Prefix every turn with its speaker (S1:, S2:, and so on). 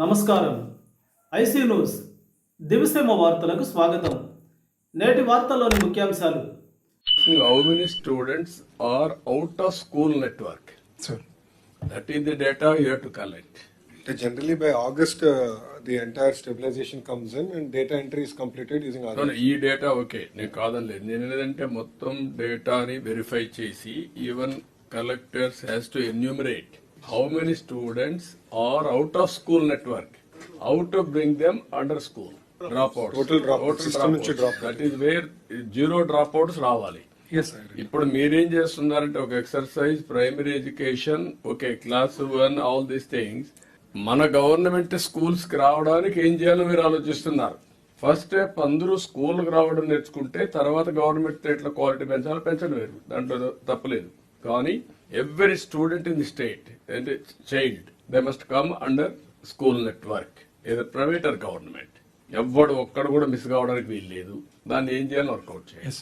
S1: నమస్కారం. IC news దివిసేమ వార్తలకు స్వాగతం. నేటి వార్తల్లోని ముఖ్యాంశాలు.
S2: How many students are out of school network?
S3: Sir,
S2: That is the data you have to collect.
S3: generally by August, the entire stabilization comes in and data entry is completed using
S2: No,
S3: Aadhaar.
S2: ఈ data okay, నేను కాదనలేదు. నేను ఏంటంటే మొత్తం డేటాని verify చేసి even collectors has to enumerate how many students are out of school network, how to bring them under school drop out.
S3: Total dropout, system నుంచి drop out.
S2: That is where zero drop outs రావాలి.
S3: Yes, sir.
S2: ఇప్పుడు మీరేం చేస్తున్నారంటే ఒక exercise, primary education, okay, class 1, all these things మన government schools కి రావడానికి ఏం చేయాలో మీరు ఆలోచిస్తున్నారు. ఫస్ట్ స్టెప్ అందరూ స్కూల్కి రావడం నేర్చుకుంటే తర్వాత గవర్నమెంట్ ఎట్లా క్వాలిటీ పెంచాలో పెంచడం వేరు, దాంట్లో తప్పలేదు. కానీ every student in the state and child they must come under school network, ఏదో ప్రైవేట్ ఆర్ గవర్నమెంట్. ఎవ్వడు ఒక్కడు కూడా మిస్ కావడానికి వీల్లేదు. దాన్ని ఏం చేయాలో వర్కౌట్ చేయాలి.